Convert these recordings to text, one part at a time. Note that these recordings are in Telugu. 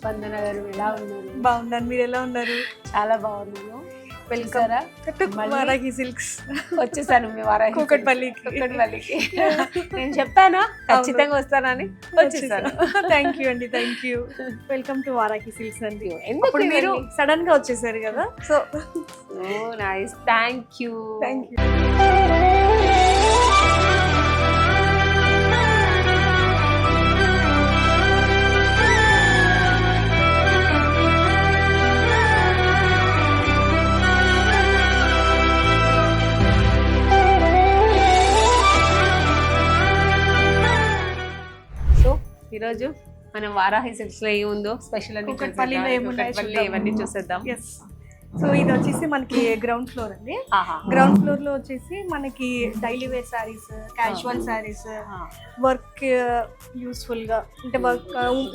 స్పందన గారు ఎలా ఉన్నారు? బాగున్నాను, మీరు ఎలా ఉన్నారు? చాలా బాగున్నాను. Welcome Varahi silks. వచ్చేసాను మీ వారాహి కూకట్పల్లికి. నేను చెప్పానా ఖచ్చితంగా వస్తానని, వచ్చేసాను. థ్యాంక్ యూ అండి, thank you. Welcome to Varahi silks అండి. ఎందుకు మీరు సడన్ గా వచ్చేసారు కదా, సో నైస్. Thank you. ఈరోజు మనం వారాహి సిల్క్స్ లో ఏముందో స్పెషల్ అని కూకట్పల్లిలో ఇవన్నీ చూసేద్దాం. సో ఇది వచ్చేసి మనకి గ్రౌండ్ ఫ్లోర్ అండి. గ్రౌండ్ ఫ్లోర్ లో వచ్చేసి మనకి daily wear saris, casual saris, work useful గా అంటే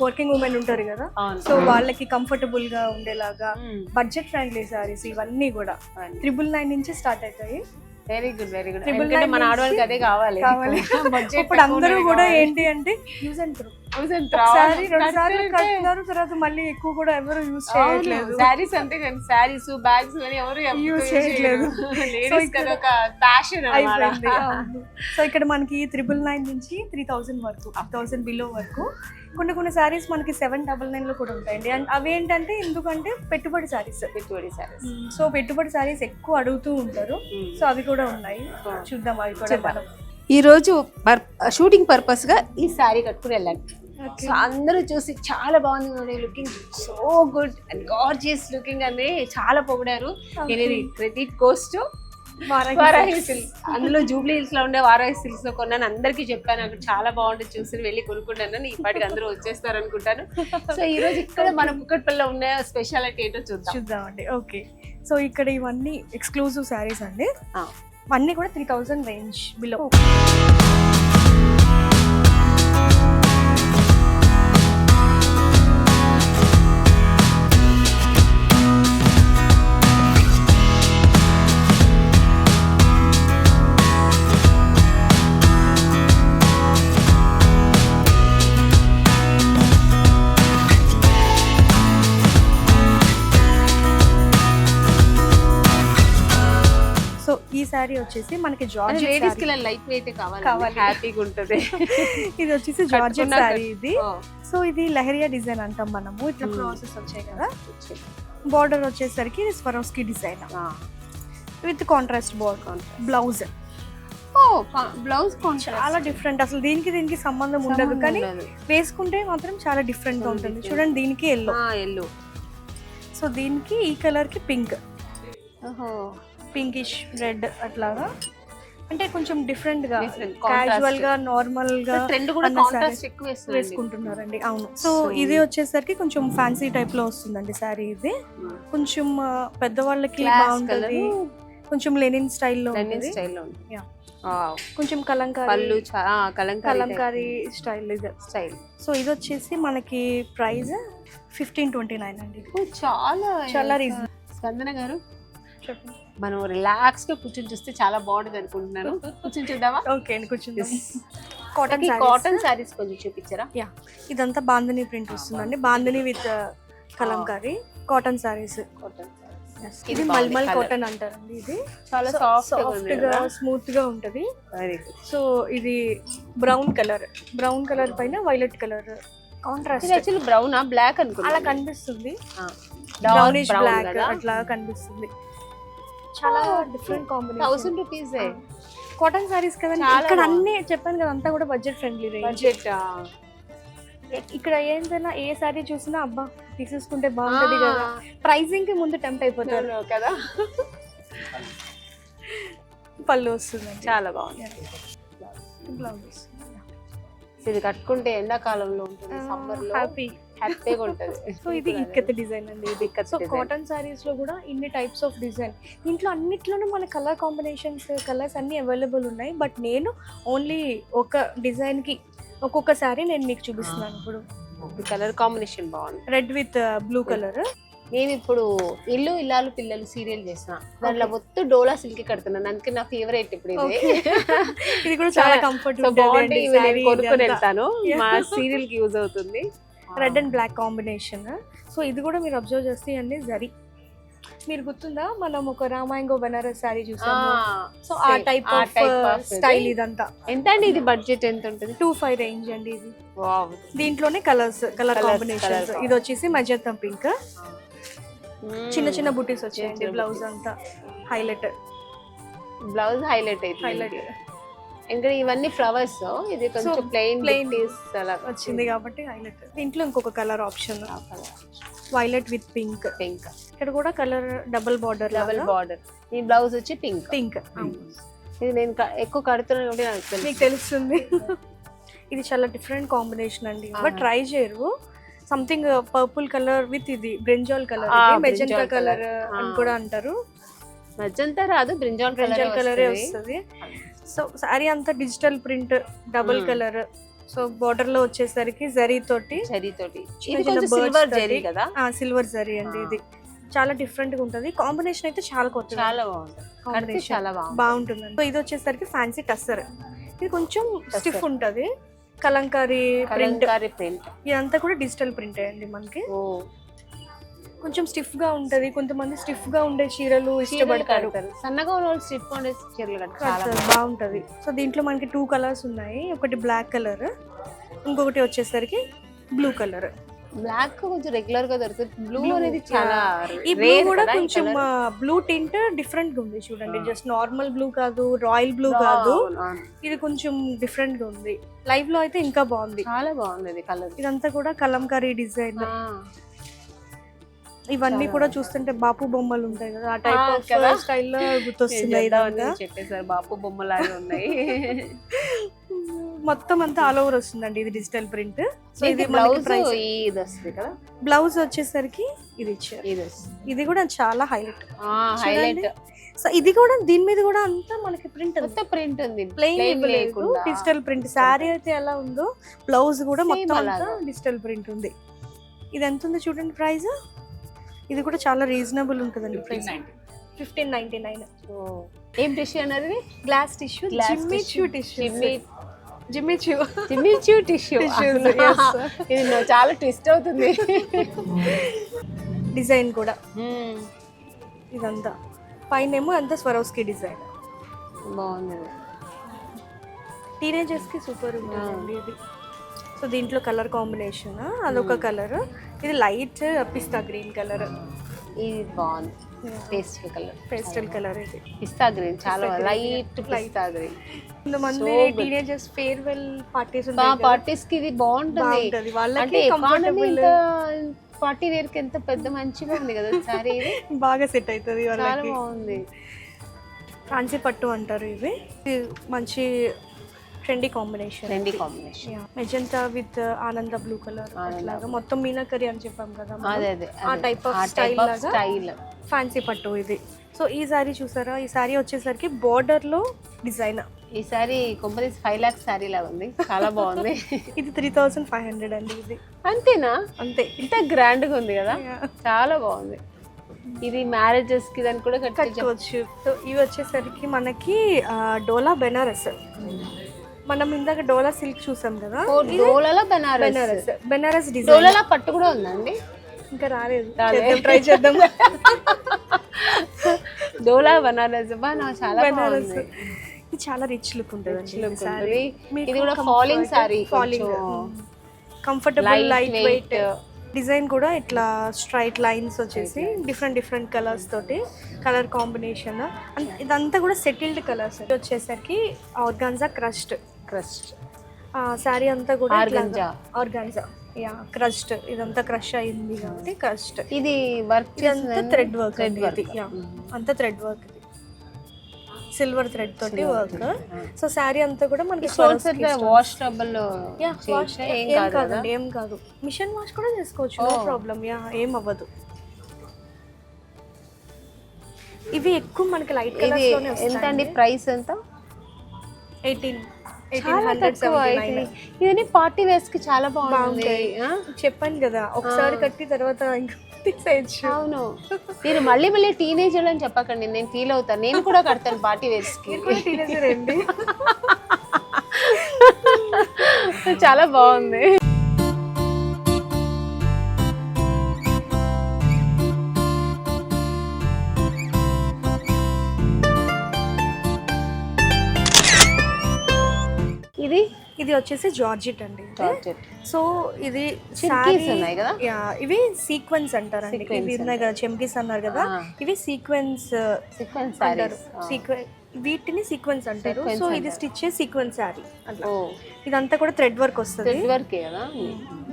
వర్కింగ్ ఉమెన్ ఉంటారు కదా, సో వాళ్ళకి కంఫర్టబుల్ గా ఉండేలాగా బడ్జెట్ ఫ్రెండ్లీ సారీస్ ఇవన్నీ కూడా 999 నుంచి స్టార్ట్ అవుతాయి. Very good, very good. ఎందుకంటే మన ఆడవాళ్ళకి అదే కావాలి. ఇప్పుడు అందరూ కూడా ఏంటి అంటే యూజ్ అండ్ త్రో, ఒకసారి 2 సార్లు కడుతున్నారు, తర్వాత మళ్ళీ ఎక్కువ కూడా ఎవరు యూజ్ చేయట్లేదు. సారీస్ అంటే సారీస్, బ్యాగ్స్ ఎవరు యూజ్ చేయట్లేదు. సో ఇక్కడ మనకి 999 నుంచి 3000 వరకు, 1000 బిలో వరకు కొన్ని సారీస్ మనకి 799 లో కూడా ఉంటాయండి. అండ్ అవి ఏంటంటే ఎందుకంటే పెట్టుబడి సారీస్, సో పెట్టుబడి సారీస్ ఎక్కువ అడుగుతూ ఉంటారు. సో అవి కూడా ఉన్నాయి, చూద్దాం అవి కూడా. ఈ రోజు షూటింగ్ పర్పస్ గా ఈ సారీ కట్టుకుని వెళ్ళండి. సో అందరూ చూసి చాలా బాగుంది, looking so good and gorgeous looking అని చాలా పొగిడారు. Credit goes to Varahi silks. అందులో జూబ్లీ హిల్స్ లో ఉండే వారాహి సిల్క్స్ లో కొన్నాను, అందరికీ చెప్పాను అక్కడ చాలా బాగుంటుంది, చూసి వెళ్ళి కొనుక్కుంటాను. ఇప్పటికి అందరూ వచ్చేస్తారు అనుకుంటాను. సో ఈ రోజు ఇక్కడ మన కుక్కట్పల్లిలో ఉండే స్పెషాలిటీ ఏంటో చూద్దామండి. ఓకే, సో ఇక్కడ ఇవన్నీ ఎక్స్క్లూజివ్ శారీస్ అండి, అన్నీ కూడా 3000 రేంజ్ బిలో. ఈ సారీ వచ్చేసి మనకి జార్జెట్ సారీ, లైట్ వెయిట్ కావాలి, హ్యాపీగా ఉంటుంది. ఇది వచ్చేసి జార్జెట్ సారీ ఇది. సో ఇది లెహరియా డిజైన్ అంటాం మనము, ఇట్లా ప్రాసెస్ వచ్చాయి కదా. బార్డర్ వచ్చేసరికి Swarovski design with contrast border. Blouse చాలా డిఫరెంట్, అసలు దీనికి సంబంధం ఉండదు, కానీ వేసుకుంటే మాత్రం చాలా డిఫరెంట్ గా ఉంటుంది. చూడండి, దీనికి ఎల్లో, సో దీనికి ఈ కలర్ కి పింక్, పింకిష్ రెడ్ అట్లాగా, అంటే కొంచెం డిఫరెంట్ గా, క్యాజువల్ గా, నార్మల్ గా వేసుకుంటున్నారండి. అవును, సో ఇది వచ్చేసరికి కొంచెం ఫ్యాన్సీ టైప్ లో వస్తుందండి సారీ. ఇది కొంచెం పెద్దవాళ్ళకి బాగుంటుంది, కొంచెం లెనిన్ స్టైల్లో ఉంటుంది, కొంచెం కలంకారీ స్టైల్. సో ఇది వచ్చేసి మనకి ప్రైస్ 1529 అండి. చాలా రీజన్. స్పందన గారు మనం రిలాక్స్ గా కూర్చొని చూస్తే చాలా బాగుంటుంది అనుకుంటున్నాను. కూర్చొని చూద్దామా? ఓకే అండి, కూర్చుందాం. కాటన్ సారీస్ కొంచెం చూపించారా? ఇదంతా బాందిని ప్రింట్ వస్తుందండి, బాందిని విత్ కలంకారీ కాటన్ సారీస్. ఇది మల్మల్ కాటన్ అంటారండి. ఇది చాలా సాఫ్ట్ గా స్మూత్ గా ఉంటది. సో ఇది బ్రౌన్ కలర్ పైన violet colour contrast. Actually brown black అనుకుంటా, అలా కనిపిస్తుంది, బ్రౌనిష్ బ్లాక్ అట్లా కనిపిస్తుంది. చాలా different combination. 1000 rupees cotton saris కదండి. ఇక్కడ అన్ని చెప్పాను కదా, అంతా కూడా బడ్జెట్ ఫ్రెండ్లీ రేంజ్. ఇక్కడ ఏంటన్నా ఏ సారీ చూసినా అబ్బా తీసేసుకుంటే బాగుంటది కదా, ప్రైసింగ్ కి ముందు టెంప్ట్ అయిపోతారు కదా. పళ్ళు వస్తుంది, చాలా బాగుంది. బ్లౌజ్ ఇది కట్టుకుంటే ఎండాకాలంలో ఉంటుంది, సమ్మర్ లో హ్యాపీగా ఉంటుంది. సో ఇది ఇక్కత్ డిజైన్ అండి. ఇది సో కాటన్ సారీస్ లో కూడా ఇన్ని టైప్స్ ఆఫ్ డిజైన్, ఇంట్లో అన్నిట్లోనూ మన కలర్ కాంబినేషన్స్, కలర్స్ అన్ని అవైలబుల్ ఉన్నాయి. బట్ నేను ఓన్లీ ఒక డిజైన్ కి ఒక్కొక్క సారీ నేను మీకు చూపిస్తున్నాను. ఇప్పుడు కలర్ కాంబినేషన్ బాగుంది, రెడ్ విత్ బ్లూ కలర్. నేను ఇప్పుడు ఇల్లు ఇల్లాలు పిల్లలు సీరియల్ చేసిన దాంట్లో మొత్తం డోలా సిల్క్ కడుతున్నాను, అందుకే నా ఫేవరెట్ ఇప్పుడు ఇది కూడా చాలా కంఫర్ట్ బాగుంటుంది. కొనుక్కొని వెళ్తాను, మా సీరియల్ కి యూజ్ అవుతుంది. Red and black combination. So ఇది కూడా మీరు అబ్జర్వ్ చేస్తే అన్ని జరీ. మీరు గుర్తుందా మనం ఒక రామాయంగో బనారస్ శారీ చూసాము, సో ఆ టైప్ ఆఫ్ స్టైల్ ఇదంతా. ఎంత అండి ఇది? బడ్జెట్ ఎంత ఉంటుంది? 2,500 రేంజ్ అండి ఇది. దీంట్లోనే కలర్ కాంబినేషన్స్. ఇది వచ్చేసి మజంతా పింక్, చిన్న చిన్న బుటీస్ వచ్చాయండి. బ్లౌజ్ అంతా హైలైట్, బ్లౌజ్ హైలైట్ ఇంకా ఇవన్నీ ఫ్లవర్స్. ఇది కొంచెం ప్లెయిన్ అలా వచ్చింది కాబట్టి హైలైట్. దీంట్లో ఇంకొక colour option violet with pink. ఇక్కడ కూడా కలర్ డబుల్ బార్డర్. ఈ బ్లౌజ్ వచ్చి పింక్. ఇది నేను ఎక్కువ కడుతున్నాను మీకు తెలుస్తుంది. ఇది చాలా డిఫరెంట్ కాంబినేషన్ అండి, బట్ ట్రై చేయరు. సంథింగ్ పర్పుల్ కలర్ విత్ ఇది బ్రింజాల్ కలర్, మెజెంటా కలర్ అని కూడా అంటారు. మెజెంటా రాదు, బ్రింజాల్ కలరే వస్తుంది. సో సారీ అంతా digital print, double colour. So border లో వచ్చేసరికి జరీ తోటి సిల్వర్ జరీ కదా, సిల్వర్ జరీ అండి. ఇది చాలా డిఫరెంట్ గా ఉంటది. కాంబినేషన్ అయితే చాలా కొత్త, చాలా బాగుంటుంది, చాలా బాగుంటుంది. సో ఇది వచ్చేసరికి ఫ్యాన్సీ టస్సర్. ఇది కొంచెం స్టిఫ్ ఉంటది, కలంకారీ ప్రింట్. ఇదంతా కూడా డిజిటల్ ప్రింట్ అండి మనకి. కొంచెం స్టిఫ్ గా ఉంటది. కొంతమంది స్టిఫ్ గా ఉండే చీరలు ఇష్టపడతారు, సన్నగా ఉన్న స్టిఫ్ ఉండే చీరలు బాగుంటది. సో దీంట్లో మనకి 2 కలర్స్ ఉన్నాయి. ఒకటి బ్లాక్ కలర్, ఇంకొకటి వచ్చేసరికి బ్లూ కలర్. బ్లాక్ కొంచెం రెగ్యులర్ గా దొరుకుతుంది, బ్లూ అనేది చాలా. ఈ బ్లూ కూడా కొంచెం బ్లూ టింట్ డిఫరెంట్ గా ఉంది చూడండి. జస్ట్ నార్మల్ బ్లూ కాదు, రాయల్ బ్లూ కాదు, ఇది కొంచెం డిఫరెంట్ గా ఉంది. లైవ్ లో అయితే ఇంకా బాగుంది, చాలా బాగుంది కలర్. ఇదంతా కూడా కలంకారీ డిజైన్. ఇవన్నీ కూడా చూస్తుంటే బాపు బొమ్మలు ఉంటాయి కదా, ఆ టైప్ ఆఫ్ స్టైల్లో గుర్తొస్తున్నాయి. చెప్పేసారు, బాపు బొమ్మలాగా ఉన్నాయి. మొత్తం అంతా ఆల్ ఓవర్ వస్తుందండి. ఇది డిజిటల్ ప్రింట్. సో ఇది బ్లౌజ్ వచ్చేసరికి ఇది ఇచ్చారు. ఇది కూడా చాలా హైలైట్. సో ఇది కూడా దీని మీద కూడా అంతా మనకి ప్రింట్ ఉంది, ప్లెయిన్ లేదు, డిజిటల్ ప్రింట్. శారీ అయితే ఎలా ఉందో బ్లౌజ్ కూడా మొత్తం అంతా డిజిటల్ ప్రింట్ ఉంది. ఇది ఎంత ఉంది చూడండి ప్రైస్. ఇది కూడా చాలా రీజనబుల్ ఉంటుందండి. 1599. ఏం టిష్యూ అన్నది? Glass tissue, Jimmy Choo tissue. ఇది చాలా ట్విస్ట్ అవుతుంది. డిజైన్ కూడా ఇదంతా పైన ఏమో అంతా స్వరోస్కి డిజైన్ బాగుంది. టీనేజర్స్ కి సూపర్ ఉంటుంది ఇది. సో దీంట్లో కలర్ కాంబినేషన్ అదొక కలర్. ఇది లైట్ పిస్తా గ్రీన్ కలర్. ఇది బాగుంది, పేస్టల్ కలర్. ఇది పిస్తా గ్రీన్, చాలా లైట్ పిస్తా గ్రీన్. కొంతమంది టీనేజర్స్ ఫేర్వెల్ పార్టీస్ కి ఇది బాగుంటుంది. వాళ్ళకి పార్టీ వేర్ కి ఎంత పెద్ద మంచిగా ఉంది కదా సారీ. ఇది బాగా సెట్ అవుతుంది, చాలా బాగుంది. ఫ్యాన్సీ పట్టు అంటారు. ఇది మంచి ట్రెండీ కాంబినేషన్. మెజెంటా విత్ ఆనంద బ్లూ కలర్ లాగా మొత్తం మీనాకరి అని చెప్పాం కదా, ఆ టైప్ ఆఫ్ స్టైల్ ఫ్యాన్సీ పట్టు ఇది. సో ఈ సారీ చూసారా, ఈ సారీ వచ్చేసరికి బోర్డర్ లో డిజైన్. ఈ సారీ కంపెనీ 5 lakhs సారీ లాగా ఉంది, చాలా బాగుంది. ఇది 3500 అండి. ఇది అంతేనా? అంతే. ఇంత గ్రాండ్ గా ఉంది కదా, చాలా బాగుంది. ఇది మ్యారేజెస్ కి దాన్ని కూడా కట్టుకోవచ్చు. సో ఇవి వచ్చేసరికి మనకి డోలా బెనారస్. మనం ఇందాక డోలా సిల్క్ చూసాం కదా, బెనారస్ డిజైన్. డోలా పట్టు కూడా ఉందండి, ఇంకా రాలేదు, ట్రై చేద్దాం. డోలా బనారస్ చాలా బనారస్. ఇది చాలా రిచ్ లుక్ ఉంటుంది. ఇది కూడా falling sorry, comfortable light weight. Design కూడా ఇట్లా స్ట్రైట్ లైన్స్ వచ్చేసి డిఫరెంట్ కలర్స్ తోటి కలర్ కాంబినేషన్. ఇదంతా కూడా సెటిల్డ్ కలర్స్. వచ్చేసరికి ఆర్గాన్జా క్రస్ట్ శారీ అంతా కూడా ఆర్గాన్జా క్రస్ట్. ఇదంతా క్రష్ అయింది కాబట్టి క్రస్ట్. ఇది వర్క్ ఇదంతా థ్రెడ్ వర్క్, అంతా థ్రెడ్ వర్క్, సిల్వర్ థ్రెడ్ తోటి వర్క్. సో శారీ అంతా కూడా మనకి వాష్ ట్రబుల్ ఏం కాదు, మిషన్ వాష్ కూడా చేసుకోవచ్చు, నో ప్రాబ్లం. ఏం అవ్వదు. ఇవి ఎక్కువ మనకి లైట్ కలర్స్ లోనే వస్తాయి. ఎంత అండి ప్రైస్? ఎంత? 1800. ఇవన్నీ పార్టీ వేర్స్ కి చాలా బాగుంది. చెప్పాను కదా, ఒకసారి కట్టి తర్వాత ఇంకా తీసేయచ్చు. అవును, మీరు మళ్ళీ టీనేజర్ అని చెప్పకండి, నేను ఫీల్ అవుతాను. నేను కూడా కడతాను పార్టీ వేర్స్ కి. టీనేజర్ అండి. చాలా బాగుంది. ఇది వచ్చేసి జార్జెట్ అండి ఇది. జార్జెట్ సో ఇది చిమ్కీస్ ఉన్నాయి కదా? ఇవి సీక్వెన్స్ అంటారండి. ఇవి ఉన్నాయి కదా చెమ్కీస్ అన్నారు కదా, ఇవి సీక్వెన్స్ సీక్వెన్స్ అంటారు. వీటిని సీక్వెన్స్ అంటారు. సో ఇది స్టిచ్ సీక్వెన్స్ శారీ అట్లా. ఇదంతా కూడా థ్రెడ్ వర్క్ వస్తుంది. థ్రెడ్ వర్క్ కదా.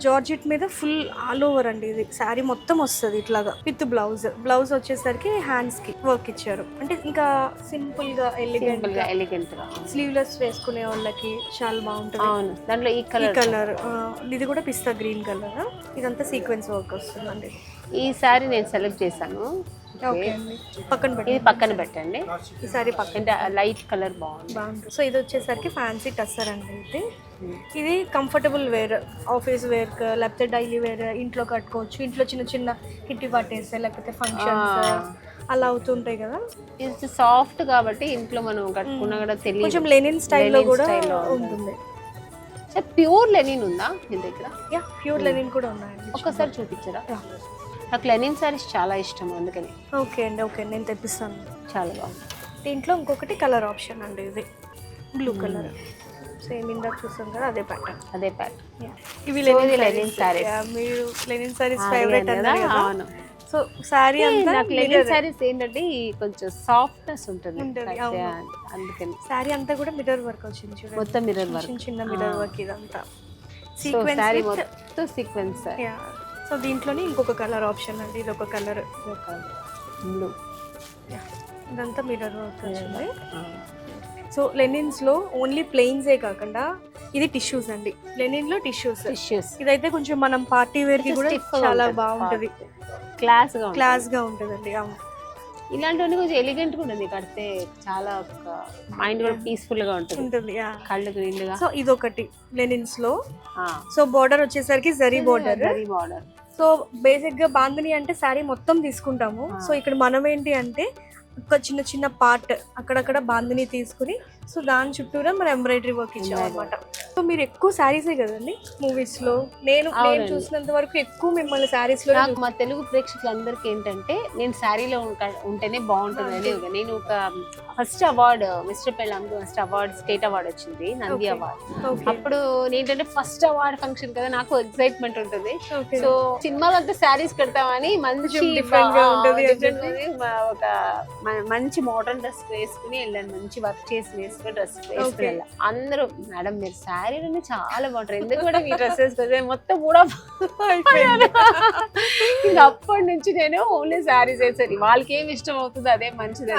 జార్జెట్ మీద ఫుల్ ఆల్ ఓవర్ అండి ఇది శారీ మొత్తం వస్తుంది ఇట్లాగా విత్ బ్లౌజ్ వచ్చేసరికి హ్యాండ్స్ కి వర్క్ ఇచ్చారు. అంటే ఇంకా సింపుల్ గా ఎలిగెంట్ గా స్లీవ్లెస్ వేసుకునే వాళ్ళకి చాలా బాగుంటుంది. అవును, దాంట్లో ఈ కలర్ ఇది కూడా పిస్తా గ్రీన్ కలర్. ఇదంతా సీక్వెన్స్ వర్క్ వస్తుందండి. ఈ సారీ నేను సెలెక్ట్ చేశాను. ఓకే అండి, పక్కన ఇది పెట్టండి. పక్కన పెట్టండి. ఈ సారీ పక్కన అంటే లైట్ కలర్ బాగుంది. సో ఇది వచ్చేసరికి ఫ్యాన్సీ టస్సర్ అండి. ఇది కంఫర్టబుల్ వేర్, ఆఫీస్ వేర్ లేకపోతే డైలీ వేర్, ఇంట్లో కట్టుకోవచ్చు. ఇంట్లో చిన్న చిన్న కిట్టి పట్టేస్తే లేకపోతే ఫంక్షన్స్ అలా అవుతుంటాయి కదా. ఇది సాఫ్ట్ కాబట్టి ఇంట్లో మనం కట్టుకున్నా కూడా తెలియదు. కొంచెం లెనిన్ స్టైల్లో కూడా ఉంటుంది. ప్యూర్ లెనిన్ ఉందా మీ దగ్గర? యా, ప్యూర్ లెనిన్ కూడా ఉన్నాయండి. ఒక్కసారి చూపించరా? నాకు లెనిన్ సారీస్ చాలా ఇష్టం, అందుకని. ఓకే అండి, ఓకే నేను తెప్పిస్తాను. చాలా బాగుంది. దీంట్లో ఇంకొకటి కలర్ ఆప్షన్ అండి, ఇది బ్లూ కలర్. సేమ్ ఇందాక చూసాం కదా, అదే ప్యాటర్న్. ఇవి లెనిన్ సారీస్. మీరు లెనిన్ సారీస్ ఫేవరెట్ అన్నారు కదా. అవును. సో సారీ అంతా నాకు లెనిన్ సారీస్ ఏంటంటే కొంచెం సాఫ్ట్నెస్ ఉంటుంది, అందుకని. సారీ అంతా కూడా మిర్రర్ వర్క్ వచ్చింది చూడండి, మొత్తం మిర్రర్ వర్క్, చిన్న మిర్రర్ వర్క్. ఇదంతా సీక్వెన్స్ మొత్తం సీక్వెన్స్. సో దీంట్లోనే ఇంకొక కలర్ ఆప్షన్ అండి, ఇది ఒక కలర్ బ్లూ. ఇదంతా మిర్రర్ వర్క్ వచ్చింది. సో లెనిన్స్లో ఓన్లీ ప్లెయిన్సే కాకుండా ఇది టిష్యూస్ అండి. లెనిన్లో టిష్యూస్. ఇదైతే కొంచెం మనం పార్టీ వేర్కి కూడా చాలా బాగుంటుంది, క్లాస్గా ఉంటుందండి. అవును, ఇలాంటివన్నీ కొంచెం ఎలిగెంట్గా ఉంటుంది, కడితే చాలా మైండ్ కూడా పీస్ఫుల్గా ఉంటుంది, కళ్ళకు నిండుగా. సో ఇదొకటి లెనిన్స్లో. సో బార్డర్ వచ్చేసరికి జరీ బార్డర్. సో బేసిక్గా బాందిని అంటే శారీ మొత్తం తీసుకుంటాము. సో ఇక్కడ మనం ఏంటి అంటే ఒక చిన్న చిన్న పార్ట్ అక్కడక్కడ బాందిని తీసుకుని, సో దాని చుట్టూరా మనం ఎంబ్రాయిడరీ వర్క్ ఇచ్చాం అనమాట. సో మీరు ఎక్కువ శారీసే కదండి మూవీస్లో, నేను చూసినంత వరకు ఎక్కువ మిమ్మల్ని శారీస్లో. మా తెలుగు ప్రేక్షకులందరికీ ఏంటంటే నేను శారీలో ఉంటేనే బాగుంటుందని. నేను ఒక ఫస్ట్ అవార్డు, మిస్టర్ పెళ్ళాంకి ఫస్ట్ అవార్డు, స్టేట్ అవార్డు వచ్చింది, నంది అవార్డు. అప్పుడు ఏంటంటే ఫస్ట్ అవార్డు ఫంక్షన్ కదా, నాకు ఎక్సైట్మెంట్ ఉంటుంది. సో సినిమాలో అంతా శారీస్ కడతామని మంచి ఒక మంచి మోడర్న్ డ్రెస్ వేసుకుని వెళ్ళాను, మంచి వర్క్ చేసి వేసుకుని డ్రెస్ వేసుకుని వెళ్ళాను. అందరూ మేడం మీరు శారీలోనే చాలా బాగుంటారు, ఎందుకు కూడా మీ డ్రెస్సెస్ మొత్తం కూడా. ఇంకా అప్పటి నుంచి నేను ఓన్లీ శారీస్ వేసాను, వాళ్ళకి ఏమి ఇష్టం అవుతుంది అదే మంచిది.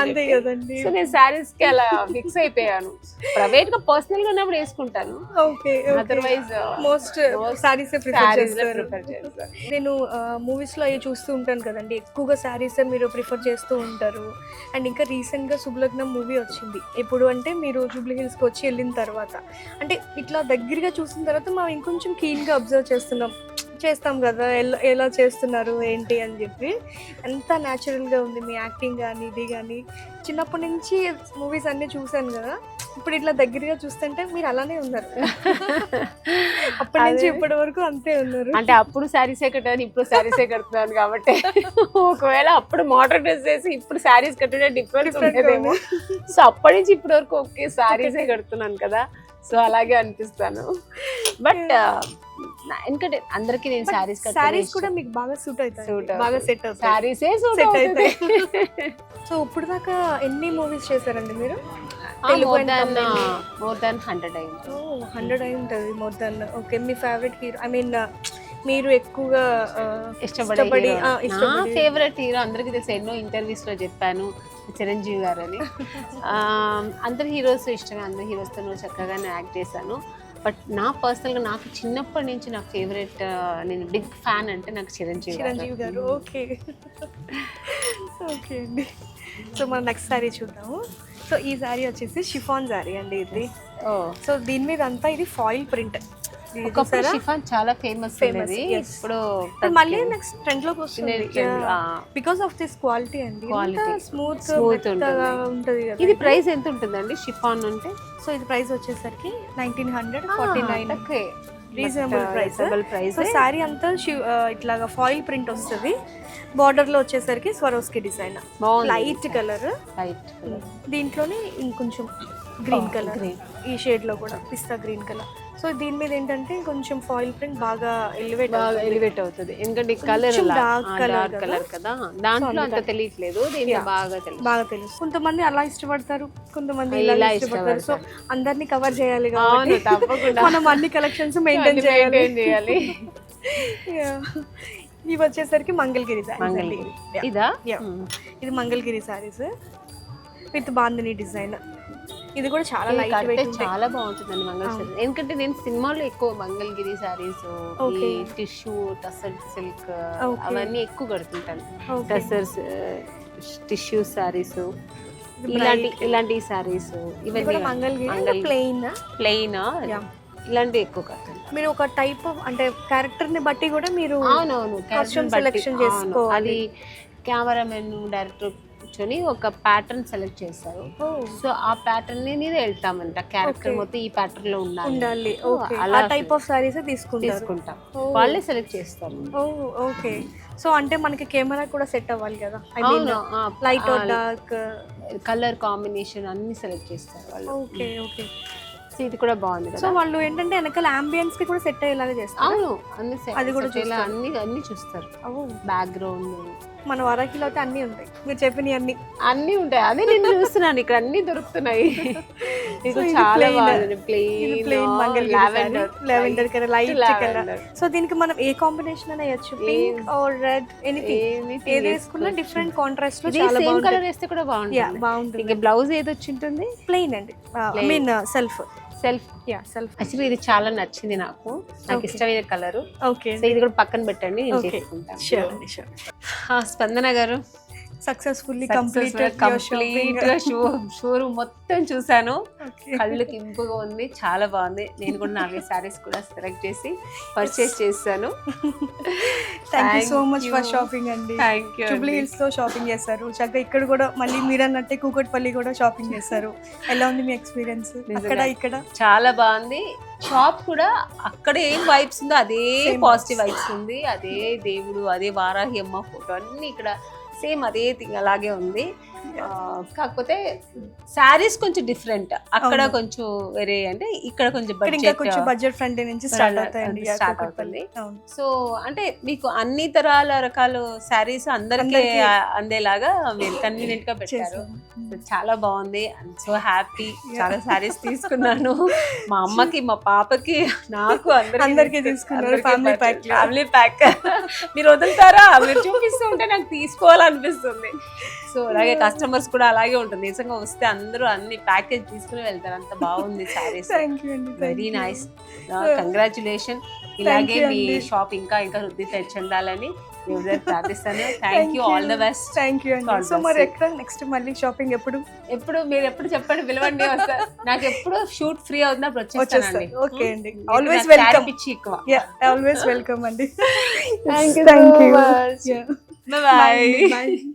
సో నేను శారీస్ కి అలా ఫిక్స్ అయిపోయాను. ప్రైవేట్ గా పర్సనల్ గా ఉన్నప్పుడు వేసుకుంటాను, అదర్వైజ్ మోస్ట్ శారీస్ ప్రిఫర్ చేస్తాను. నేను మూవీస్ లో అవి చూస్తూ ఉంటాను కదండి, ఎక్కువగా శారీస్ మీరు ప్రిఫర్ చేస్తూ ఉంటారు. అండ్ ఇంకా రీసెంట్ గా శుభలగ్నం మూవీ వచ్చింది. ఎప్పుడు అంటే మీరు జూబ్లీ హిల్స్ కి వచ్చి వెళ్ళిన తర్వాత, అంటే ఇట్లా దగ్గరగా చూసిన తర్వాత మనం ఇంకొంచెం కీన్ గా అబ్జర్వ్ చేస్తాం కదా, ఎలా చేస్తున్నారు ఏంటి అని చెప్పి. ఎంత న్యాచురల్గా ఉంది మీ యాక్టింగ్ కానీ ఇది కానీ. చిన్నప్పటి నుంచి మూవీస్ అన్నీ చూసాను కదా, ఇప్పుడు ఇట్లా దగ్గరగా చూస్తుంటే మీరు అలానే ఉన్నారు. అప్పటి నుంచి ఇప్పటి వరకు అంతే ఉన్నారు. అంటే అప్పుడు శారీసే కట్టాను, ఇప్పుడు శారీసే కడుతున్నాను కాబట్టి ఒకవేళ అప్పుడు మోడర్న్ డ్రెస్ వేసి ఇప్పుడు శారీస్ కట్టడం డిఫరెన్స్ ఉండేదేమో. సో అప్పటి నుంచి ఇప్పటి వరకు ఓకే శారీసే కడుతున్నాను కదా, సో అలాగే అనిపిస్తాను. బట్ ఎందుకంటే అందరికి నేను శారీస్ కూడా మీకు బాగా సూట్ అవుతాయి, బాగా సెట్ అవుతాయి, శారీసే సూట్ అవుతాయి. సో ఇప్పుడు దాకా ఎన్ని మూవీస్ చేశారండి మీరు? మోర్ దాన్ 100 అయింది. 100 అయి ఉంటుంది more than. Okay, me favourite hero, I mean మీరు ఎక్కువగా ఇష్టపడి ఫేవరెట్ హీరో అందరికీ తెలుసు, ఎన్నో ఇంటర్వ్యూస్ లో చెప్పాను, చిరంజీవి గారు అని. అందరి హీరోస్ ఇష్టమే, అందరి హీరోస్తో చక్కగానే యాక్ట్ చేశాను. బట్ నా పర్సనల్గా నాకు చిన్నప్పటి నుంచి నా ఫేవరెట్, నేను బిగ్ ఫ్యాన్ అంటే నాకు చిరంజీవి గారు. ఓకే ఓకే అండి. సో మనం నెక్స్ట్ శారీ చూద్దాము. సో ఈ శారీ వచ్చేసి షిఫాన్ శారీ అండి ఇది. సో దీని మీద అంతా ఇది ఫాయిల్ ప్రింట్. షిఫాన్ చాలా ఫేమస్, ఇప్పుడు మళ్ళీ నెక్స్ట్ ట్రెండ్ లోకి వస్తుంది బికాస్ ఆఫ్ దిస్ క్వాలిటీ అండి. స్మూత్ ఉంటుంది. ఇది ప్రైస్ ఎంత ఉంటుందండి షిఫాన్ అంటే? సో ఇది ప్రైస్ వచ్చేసరికి 1949, రీజనబుల్ ప్రైస్. సో శారీ అంతా ఇట్లాగా ఫాయిల్ ప్రింట్ వస్తుంది. బార్డర్ లో వచ్చేసరికి స్వరోస్కి డిజైన్, బాగుంది. లైట్ కలర్, లైట్ దీంట్లోనే ఇంకొంచెం గ్రీన్ కలర్, ఈ షేడ్ లో కూడా పిస్తా గ్రీన్ కలర్. సో దీని మీద ఏంటంటే కొంచెం ఫాయిల్ ప్రింట్ బాగా ఎలివేట్ అవుతుంది, ఎందుకంటే కలర్ డార్క్ కలర్ కదా, దాంట్లో అంత తెలియట్లేదు, దీంట్లో బాగా తెలుసు. కొంతమంది అలా ఇష్టపడతారు, కొంతమంది ఇలా ఇష్టపడతారు. సో అందరినీ కవర్ చేయాలి కాబట్టి తప్పకుండా మనం అన్ని కలెక్షన్స్ మెయింటైన్ చేయాలి. ఇవి వచ్చేసరికి మంగళగిరి సారీస్. ఇదా? ఇది మంగళగిరి సారీస్ విత్ బాందిని డిజైన్. ఇది కూడా చాలా లైట్ వెయిట్, చాలా బాగుంటుందండి మంగళగిరి. ఎందుకంటే నేను సినిమాలో ఎక్కువ మంగళగిరి సారీస్, ఈ టిష్యూ టసర్ సిల్క్ అవన్నీ ఎక్కువ కడుతుంటాను. టసర్స్ టిష్యూ సారీస్, ఇలాంటి సారీస్, ఇవన్నీ మంగళగిరి ప్లెయిన్ ఇలాంటివి ఎక్కువ కడతాను. మీరు ఒక టైప్ అంటే క్యారెక్టర్ ని బట్టి కూడా మీరు అవునవును సెలెక్షన్ చేసుకోవాలి. అది కెమెరామెన్ డైరెక్టర్ కూర్చొని ఒక ప్యాటర్న్ సెలెక్ట్ చేస్తారు. సో ఆ ప్యాటర్న్ ని నేను వెళ్తామంట, క్యారెక్టర్ మొత్తం ఈ ప్యాటర్న్ లో ఉండాలి, ఆ టైప్ ఆఫ్ సారీస్ తీసుకుంటాం, వాళ్ళే సెలెక్ట్ చేస్తారు. ఓకే. సో అంటే మనకి కెమెరా కూడా సెట్ అవ్వాలి కదా, లైట్ డార్క్ కలర్ కాంబినేషన్ అన్ని సెలెక్ట్ చేస్తారు వాళ్ళు. Okay okay. ఇది కూడా బాగుంది కదా. సో వాళ్ళు ఏంటంటే వెనకాల అంబియన్స్ కి కూడా సెట్ అయ్యేలాగా చేస్తారు. అవును, అన్ని అది కూడా అన్ని చూస్తారు. బ్యాక్గ్రౌండ్ మన వరాకిలో అయితే అన్ని ఉంటాయి, మీరు చెప్పిన అన్ని ఉంటాయి. అదే నేను చూస్తున్నాను, ఇక్కడ అన్ని దొరుకుతున్నాయి. ఇది చాలా బాగుంది, plain lavender colour, light colour. So దీనికి మనం ఏ కాంబినేషన్ అయినా వేయొచ్చు, పింక్ ఆర్ రెడ్, ఎనీథింగ్ ఏది వేసుకున్నా డిఫరెంట్ కాంట్రాస్ట్ లో చాలా సేమ్ కలర్ వేస్తే కూడా బాగుంటుంది. ఇంకా బ్లౌజ్ ఏది వచ్చింటుంది? ప్లెయిన్ అండి, ఐ మీన్ సెల్ఫ్. యాక్చువల్లీ ఇది చాలా నచ్చింది నాకు ఇష్టమైన కలర్. ఓకే, సో ఇది కూడా పక్కన పెట్టండి, నేను చేసుకుంటాను. స్పందన గారు, సక్సెస్ఫుల్లీ కంప్లీట్ గా షోరూమ్ మొత్తం చూసాను, కళ్ళకి ఇంపుగా ఉంది, చాలా బాగుంది. నేను కూడా 4 సారీస్ కూడా సెలెక్ట్ చేసి పర్చేస్ చేశాను. Thank you so much for shopping అండి. జూబ్లీ హిల్స్ లో షాపింగ్ చేశారు చక్కగా, ఇక్కడ కూడా మళ్ళీ మీరు అన్నట్టే కూకట్పల్లి కూడా షాపింగ్ చేశారు. ఎలా ఉంది మీ ఎక్స్పీరియన్స్? అక్కడ ఇక్కడ చాలా బాగుంది. షాప్ కూడా అక్కడ ఏం వైబ్స్ ఉందో అదే పాజిటివ్ వైబ్స్ ఉంది, అదే దేవుడు, అదే వారాహి అమ్మ ఫోటో అన్ని ఇక్కడ సేమ్ అదే థింగ్ అలాగే ఉంది. కాకపోతే శారీస్ కొంచెం డిఫరెంట్, అక్కడ కొంచెం వేరే, అంటే ఇక్కడ కొంచెం బడ్జెట్ ఫ్రెండ్లీ నుంచి స్టార్ట్ అవుతుంది. సో అంటే మీకు అన్ని రకాల శారీస్ అందరికీ అందేలాగా మీరు కన్వీనియంట్ గా పెట్టారు. చాలా బాగుంది, సో హ్యాపీ. చాలా శారీస్ తీసుకున్నాను, మా అమ్మకి, మా పాపకి, నాకు అందరికీ తీసుకున్నారు. Family pack. మీరు వదులుతారా? మీరు చూపిస్తూ ఉంటే నాకు తీసుకోవాలనిపిస్తుంది. సో అలాగే కస్టమర్స్ కూడా అలాగే ఉంటుంది, నిజంగా వస్తే అందరూ అన్ని ప్యాకేజ్ తీసుకుని వెళ్తారు, అంత బాగుంది సారీస్. Very nice, congratulation. ఇలాగే మీ షాప్ ఇంకా వృద్ధి చెందాలని ప్రార్థిస్తాను. Thank you, all the best. Thank you అండి. సో మరి ఎక్కడ నెక్స్ట్ మళ్ళీ షాపింగ్ ఎప్పుడు మీరు ఎప్పుడు చెప్పండి, పిలవండి, వస్తారు. నాకు ఎప్పుడు షూట్ ఫ్రీ అవుతున్నప్పుడు వచ్చేస్తానండి. ఓకే అండి, ఆల్వేస్ వెల్కమ్. ఎక్కువ, ఆల్వేస్ వెల్కమ్ అండి. Thank you. Bye.